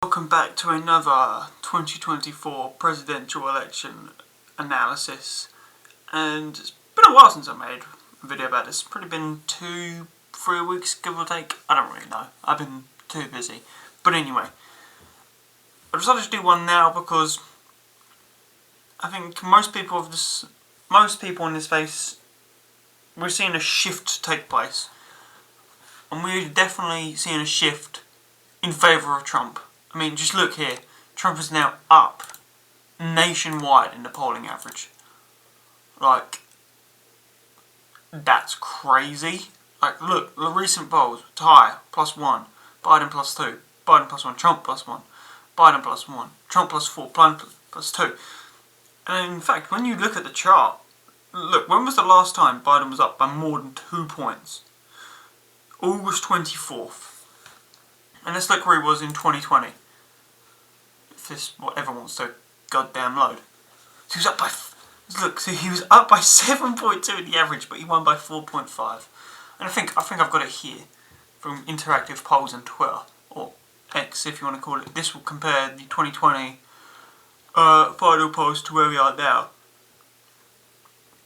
Welcome back to another 2024 presidential election analysis, and it's been a while since I made a video about this. It's probably been 2-3 weeks, give or take. I don't really know. I've been too busy. But anyway, I decided to do one now because I think most people in this space, we're seeing a shift take place, and we're definitely seeing a shift in favour of Trump. I mean, just look here. Trump is now up nationwide in the polling average. Like, that's crazy. Like, look, the recent polls: tie, +1, Biden +2, Biden +1, Trump +1, Biden +1, Trump +4, Biden +2. And in fact, when you look at the chart, look, when was the last time Biden was up by more than 2 points? August 24th. And let's look where he was in 2020. If this whatever wants to goddamn load. So he was up by he was up by 7.2 in the average, but he won by 4.5. And I think I've got it here from interactive polls on Twitter, or X if you want to call it. This will compare the 2020 final polls to where we are now.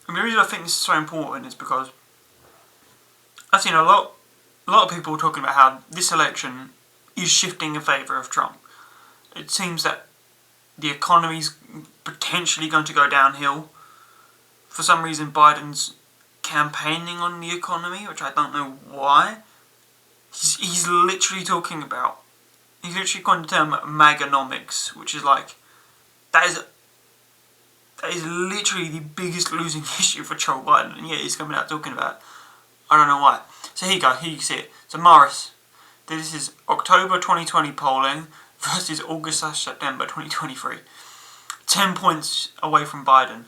And the reason I think this is so important is because I've seen a lot of people talking about how this election is shifting in favour of Trump. It seems that the economy's potentially going to go downhill. For some reason, Biden's campaigning on the economy, which I don't know why. He's literally talking about, he's literally coined the term MAGAnomics, which is like, that is literally the biggest losing issue for Joe Biden, and yet he's coming out talking about it. I don't know why. So here you go, here you see it. So Morris, this is October 2020 polling versus August/September 2023. 10 points away from Biden.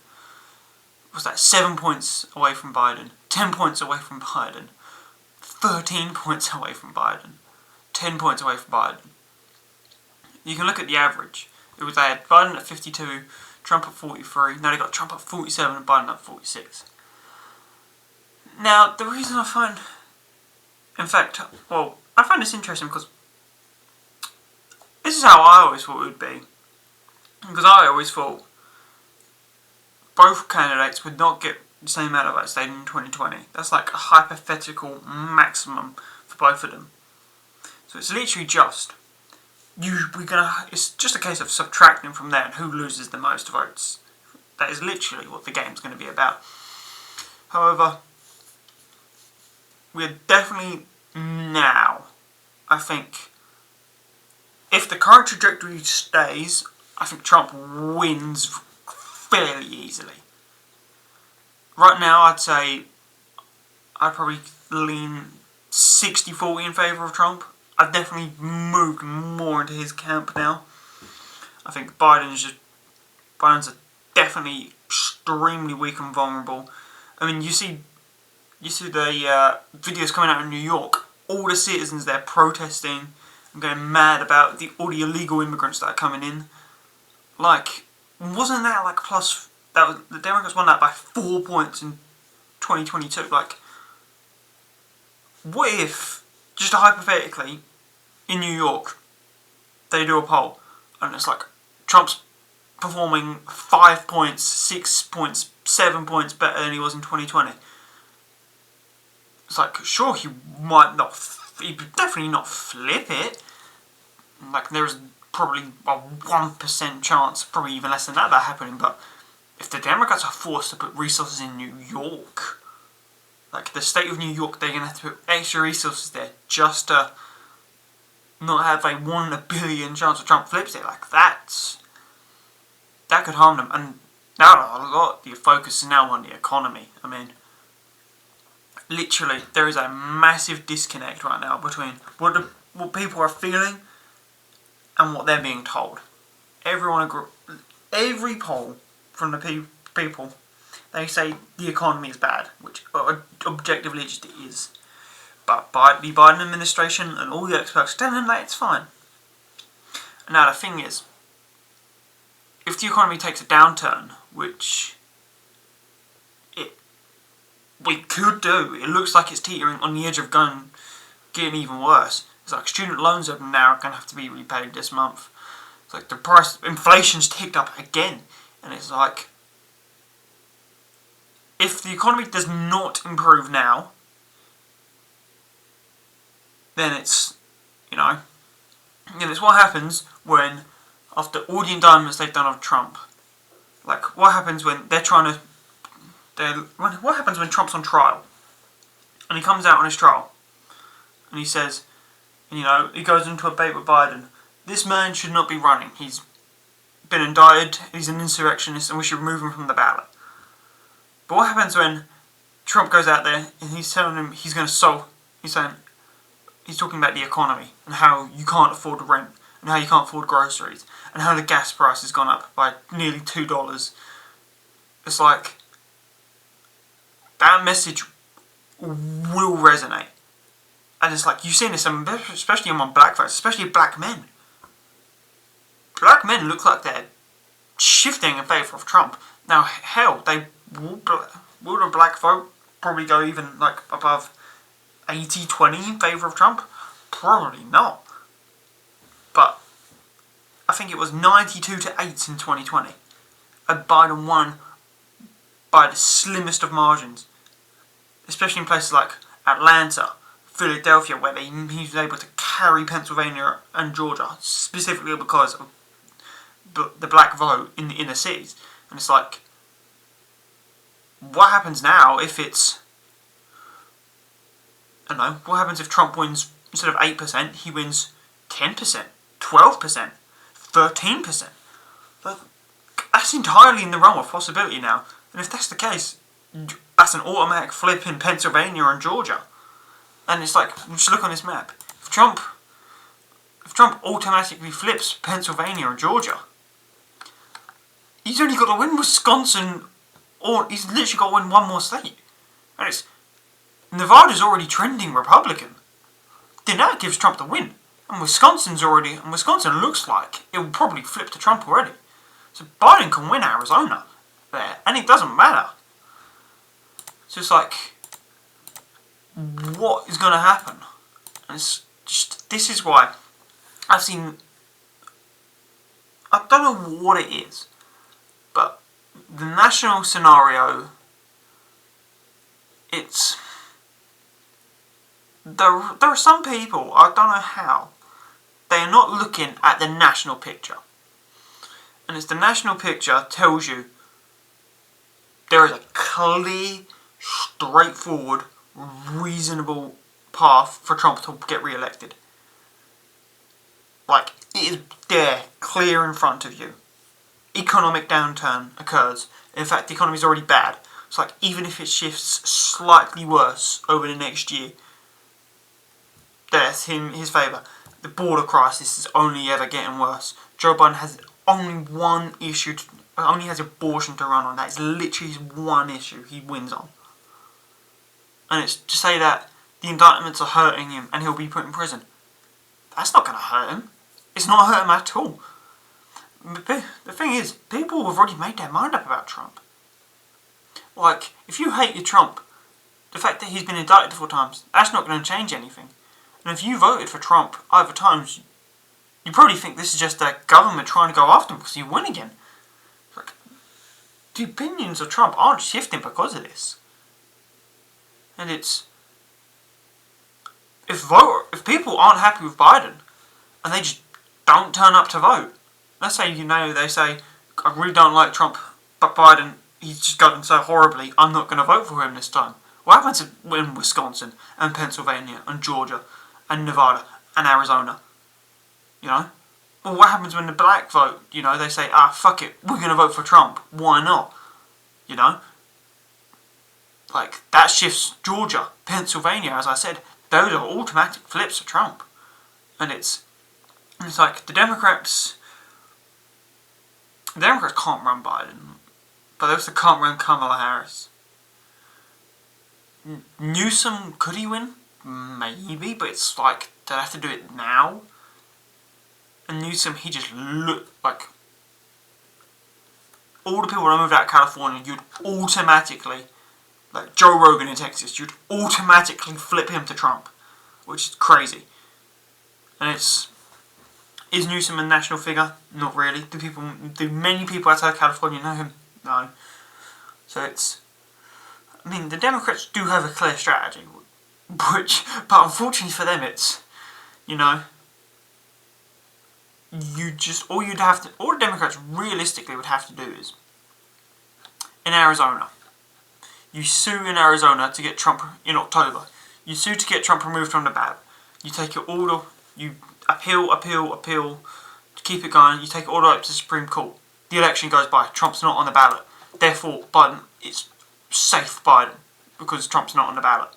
What's that? 7 points away from Biden. 10 points away from Biden. 13 points away from Biden. 10 points away from Biden. You can look at the average. They had Biden at 52, Trump at 43. Now they got Trump at 47 and Biden at 46. Now, the reason I find this interesting because this is how I always thought it would be. Because I always thought both candidates would not get the same amount of votes they did in 2020. That's like a hypothetical maximum for both of them. So it's literally just, it's just a case of subtracting from there and who loses the most votes. That is literally what the game's going to be about. However, we're definitely now, I think, if the current trajectory stays, I think Trump wins fairly easily. Right now, I'd say I'd probably lean 60-40 in favour of Trump. I've definitely moved more into his camp now. I think Biden's definitely extremely weak and vulnerable. I mean, you see the videos coming out in New York. All the citizens there protesting and going mad about all the illegal immigrants that are coming in. Like, wasn't that like the Democrats won that by 4 points in 2022? Like, what if, just hypothetically, in New York, they do a poll and it's like Trump's performing 5 points, 6 points, 7 points better than he was in 2020? It's like, sure, he would definitely not flip it. Like, there's probably a 1% chance, probably even less than that happening. But if the Democrats are forced to put resources in New York, like the state of New York, they're going to have to put extra resources there just to not have a 1 in a billion chance of Trump flips it. Like, that could harm them. And now a lot of the focus is now on the economy. I mean, literally, there is a massive disconnect right now between what people are feeling and what they're being told. Every poll from the people, they say the economy is bad, which objectively it just is. But the Biden administration and all the experts tell them that it's fine. Now the thing is, if the economy takes a downturn, which we could do, it looks like it's teetering on the edge of getting even worse. It's like student loans are now going to have to be repaid this month. It's like the price, inflation's ticked up again. And it's like, if the economy does not improve now, then it's, it's what happens when, after all the indictments they've done of Trump, like, what happens when they're trying to, what happens when Trump's on trial, and he comes out on his trial, and he says, he goes into a debate with Biden, this man should not be running, he's been indicted, he's an insurrectionist, and we should remove him from the ballot. But what happens when Trump goes out there, and he's telling him he's going to solve, he's talking about the economy, and how you can't afford rent, and how you can't afford groceries, and how the gas price has gone up by nearly $2. It's like, that message will resonate. And it's like, you've seen this, especially among black folks, especially black men. Black men look like they're shifting in favour of Trump. Now, hell, will the black vote probably go even like above 80-20 in favour of Trump? Probably not. But I think it was 92-8 in 2020. And Biden won by the slimmest of margins. Especially in places like Atlanta, Philadelphia, where he was able to carry Pennsylvania and Georgia, specifically because of the black vote in the inner cities. And it's like, what happens now if it's, what happens if Trump wins, instead of 8%, he wins 10%, 12%, 13%? That's entirely in the realm of possibility now. And if that's the case, that's an automatic flip in Pennsylvania and Georgia. And it's like, just look on this map. If Trump automatically flips Pennsylvania and Georgia, he's only got to win Wisconsin, or he's literally got to win one more state. And it's, Nevada's already trending Republican. Then that gives Trump the win. And Wisconsin looks like it will probably flip to Trump already. So Biden can win Arizona there, and it doesn't matter. So it's like, what is going to happen? And it's just, this is why I've seen, I don't know what it is, but the national scenario, it's, there are some people, I don't know how, they are not looking at the national picture. And it's the national picture tells you there is a clear, straightforward, reasonable path for Trump to get re-elected. Like, it is there, clear in front of you. Economic downturn occurs. In fact, the economy is already bad. It's like, even if it shifts slightly worse over the next year, that's in his favour. The border crisis is only ever getting worse. Joe Biden has only one issue, only has abortion to run on. That is literally his one issue he wins on. And it's to say that the indictments are hurting him and he'll be put in prison. That's not going to hurt him. It's not hurt him at all. The thing is, people have already made their mind up about Trump. Like, if you hate your Trump, the fact that he's been indicted 4 times, that's not going to change anything. And if you voted for Trump over times, you probably think this is just the government trying to go after him because he win again. Like, the opinions of Trump aren't shifting because of this. And it's, if people aren't happy with Biden and they just don't turn up to vote, let's say they say, I really don't like Trump, but Biden, he's just gotten so horribly, I'm not going to vote for him this time. What happens in Wisconsin and Pennsylvania and Georgia and Nevada and Arizona? Well, what happens when the black vote? They say, fuck it, we're going to vote for Trump. Why not? Like, that shifts Georgia, Pennsylvania, as I said. Those are automatic flips of Trump. And it's like, the Democrats can't run Biden, but they also can't run Kamala Harris. Newsom, could he win? Maybe, but it's like, they'd have to do it now. And Newsom, he just looked like, all the people that moved out of California, you'd automatically, like Joe Rogan in Texas, you'd automatically flip him to Trump, which is crazy. And is Newsom a national figure? Not really. Do many people outside of California know him? No. So I mean, the Democrats do have a clear strategy, but unfortunately for them, all the Democrats realistically would have to do is, in Arizona, you sue in Arizona to get Trump in October. You sue to get Trump removed from the ballot. You take it all, you appeal, to keep it going. You take it all the way up to the Supreme Court. The election goes by. Trump's not on the ballot. Therefore, Biden, it's safe for Biden because Trump's not on the ballot.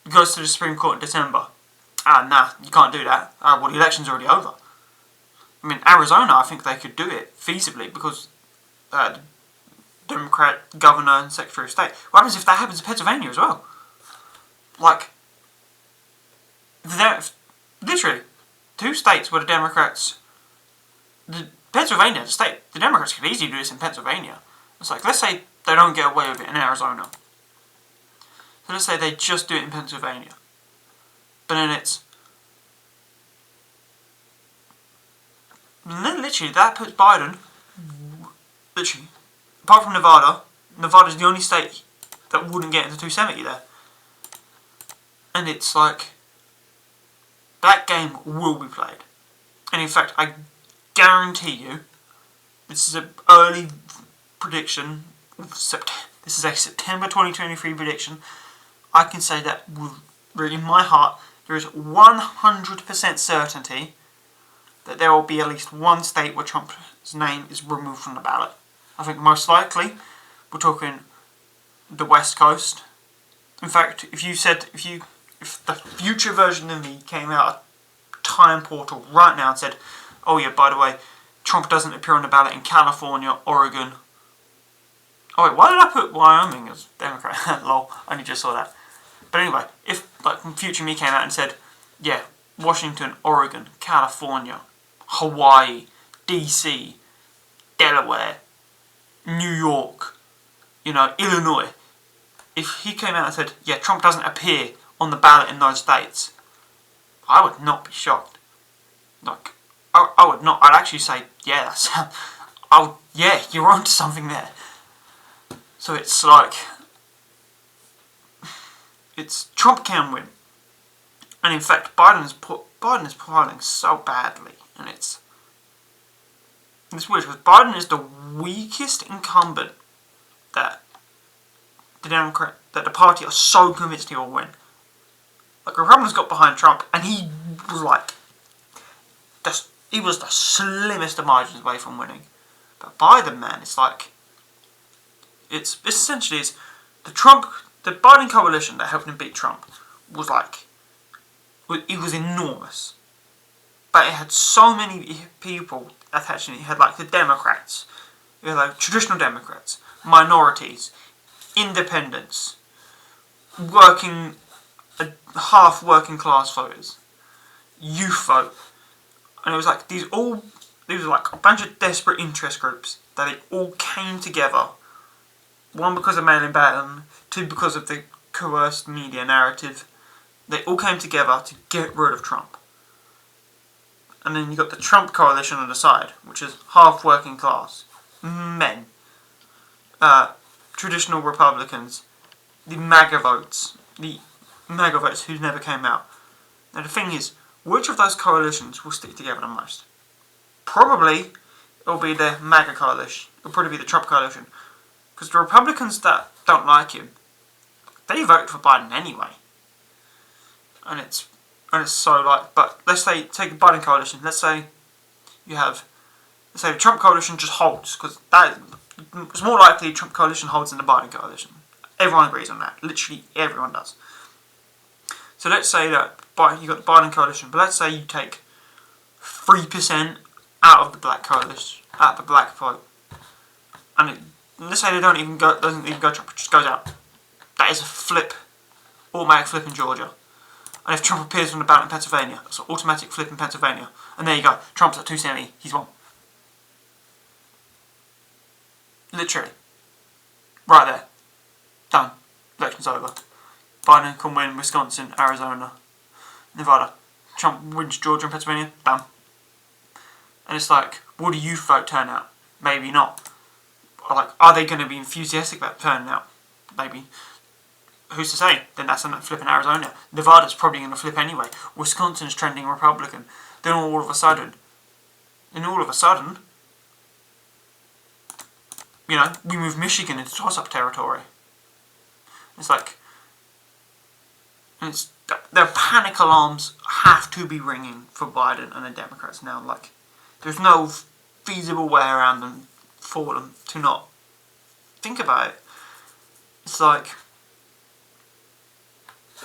It goes to the Supreme Court in December. Nah, you can't do that. Well, the election's already over. I mean, Arizona, I think they could do it feasibly because the Democrat governor and Secretary of State. What happens if that happens in Pennsylvania as well? Like, literally, 2 states where the Democrats... Pennsylvania, the state, the Democrats could easily do this in Pennsylvania. It's like, let's say they don't get away with it in Arizona. So let's say they just do it in Pennsylvania. But then literally, that puts Biden, literally, apart from Nevada, Nevada's the only state that wouldn't get into 270 there. And it's like, that game will be played. And in fact, I guarantee you, this is an early prediction, this is a September 2023 prediction, I can say that in my heart, there is 100% certainty that there will be at least one state where Trump's name is removed from the ballot. I think most likely, we're talking the West Coast. In fact, if the future version of me came out a time portal right now and said, oh yeah, by the way, Trump doesn't appear on the ballot in California, Oregon. Oh wait, why did I put Wyoming as Democrat? Lol, I only just saw that. But anyway, if future me came out and said, yeah, Washington, Oregon, California, Hawaii, DC, Delaware, New York, Illinois. If he came out and said, yeah, Trump doesn't appear on the ballot in those states, I would not be shocked. I would not. I'd actually say, yeah, yeah, you're onto something there. So it's like, Trump can win. And in fact, Biden is polling so badly, and it's weird because Biden is the weakest incumbent that the party are so convinced he will win. Like, Republicans got behind Trump, and he was the slimmest of margins away from winning. But Biden, man, it's essentially the Biden coalition that helped him beat Trump it was enormous. But it had so many people attached. It had the Democrats, it had traditional Democrats, minorities, independents, half working class voters, youth vote, and it was these were a bunch of desperate interest groups that it all came together. One, because of mail-in balloting, 2, because of the coerced media narrative. They all came together to get rid of Trump. And then you got the Trump coalition on the side, which is half working class, men, traditional Republicans, the MAGA votes who never came out. Now the thing is, which of those coalitions will stick together the most? Probably it'll be the MAGA coalition. It'll probably be the Trump coalition. Because the Republicans that don't like him, they vote for Biden anyway. And it's so but let's say, take the Biden coalition, let's say the Trump coalition just holds, because it's more likely the Trump coalition holds than the Biden coalition. Everyone agrees on that. Literally everyone does. So let's say that you got the Biden coalition, but let's say you take 3% out of the black coalition, out of the black vote, and let's say they doesn't even go Trump, it just goes out. That is a automatic flip in Georgia. And if Trump appears on the ballot in Pennsylvania, it's an automatic flip in Pennsylvania. And there you go, Trump's at 270, he's won. Literally. Right there. Done. Election's over. Biden can win Wisconsin, Arizona, Nevada. Trump wins Georgia and Pennsylvania, done. And it's like, will the youth vote turn out? Maybe not. Or like, are they going to be enthusiastic about turning out? Maybe. Who's to say? Then that's a flip in Arizona. Nevada's probably going to flip anyway. Wisconsin's trending Republican. Then all of a sudden, you know, we move Michigan into toss-up territory. It's like, their panic alarms have to be ringing for Biden and the Democrats now. Like, there's no feasible way around them for them to not think about it. It's like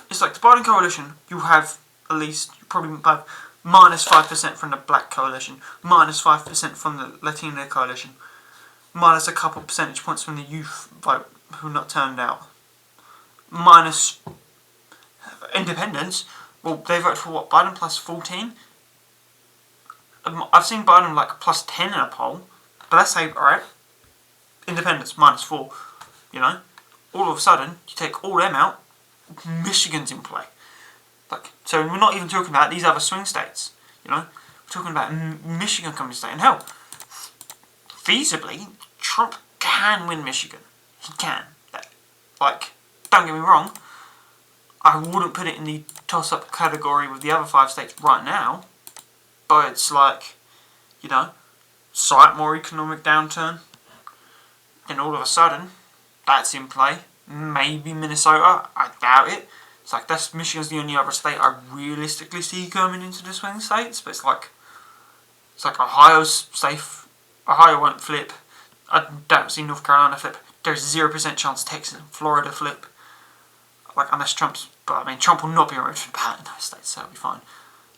the Biden coalition, you have at least, you probably have minus 5% from the black coalition, minus 5% from the Latino coalition, minus a couple percentage points from the youth vote who not turned out, minus independents. Well, they vote for what, Biden plus 14? I've seen Biden like plus 10 in a poll, but let's say, alright, independents minus 4, you know, all of a sudden, you take all them out, Michigan's in play. Like, so we're not even talking about these other swing states, you know, we're talking about Michigan coming to stay. And hell, feasibly, Trump can win Michigan. He can. Like, don't get me wrong, I wouldn't put it in the toss-up category with the other 5 states right now, but it's like, you know, slight more economic downturn, then all of a sudden, that's in play. Maybe Minnesota, I doubt it. It's like, Michigan's the only other state I realistically see coming into the swing states, but it's like Ohio's safe. Ohio won't flip. I don't see North Carolina flip. There's 0% chance Texas and Florida flip. Like, unless Trump will not be removed from the ballot in those states, so it'll be fine.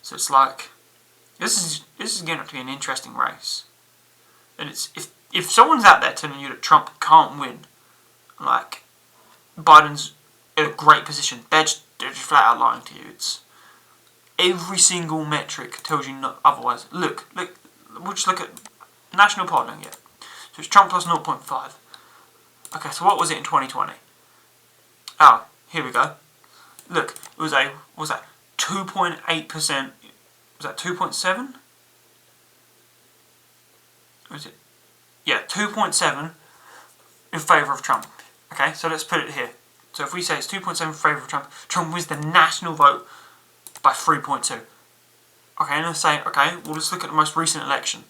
So it's like, this is going to be an interesting race. And it's, if someone's out there telling you that Trump can't win, like, Biden's in a great position, they're just flat out lying to you. It's every single metric tells you not otherwise. Look, we'll just look at national polling yet. So it's Trump plus 0.5. Okay, so what was it in 2020? Oh, here we go. Look, it was what was that, 2.8%, was that 2.7? Was it? Yeah, 2.7 in favour of Trump. Okay, so let's put it here. So if we say it's 2.7 in favour of Trump, Trump wins the national vote by 3.2. Okay, and let's say, okay, well, let's look at the most recent election.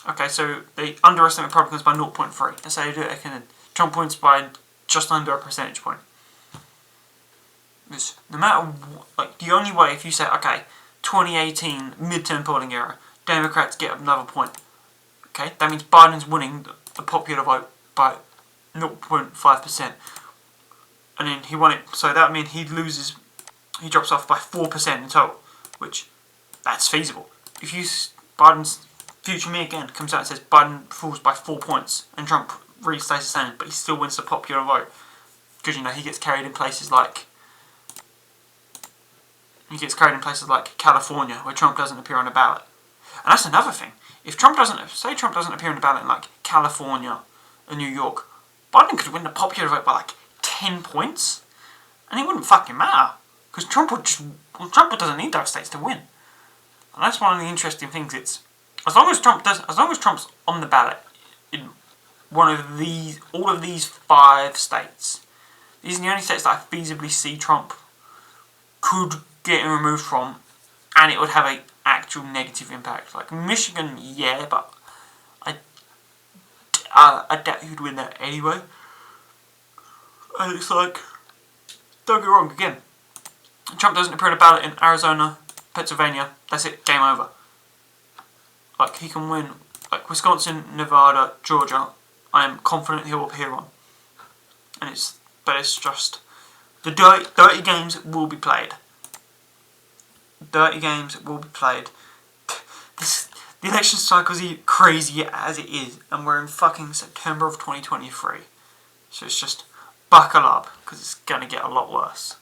Okay, so they underestimate Republicans by 0.3. Let's say they do it again. Trump wins by just under a percentage point. Because no matter what, like, the only way, if you say, okay, 2018 midterm polling era, Democrats get another point. Okay, that means Biden's winning the popular vote by 0.5%. And then he won it, so that means he drops off by 4% in total, which, that's feasible. If Biden's future me again comes out and says Biden falls by 4 points and Trump really stays the same, but he still wins the popular vote, because, you know, he gets carried in places like California, where Trump doesn't appear on the ballot. And that's another thing. If Trump doesn't appear on the ballot in like California and New York, Biden could win the popular vote by like 10 points, and it wouldn't fucking matter, because Trump doesn't need those states to win. And that's one of the interesting things. It's as long as Trump's on the ballot in all of these 5 states, these are the only states that I feasibly see Trump could get removed from, and it would have a actual negative impact. Like Michigan, yeah, but I doubt he'd win that anyway. And it's like, don't get wrong, again, Trump doesn't appear on the ballot in Arizona, Pennsylvania, that's it, game over. Like, he can win, like, Wisconsin, Nevada, Georgia, I am confident he'll appear on. But it's just, the dirty games will be played. Dirty games will be played. The election cycle is crazy as it is, and we're in fucking September of 2023. So it's just, buckle up, because it's going to get a lot worse.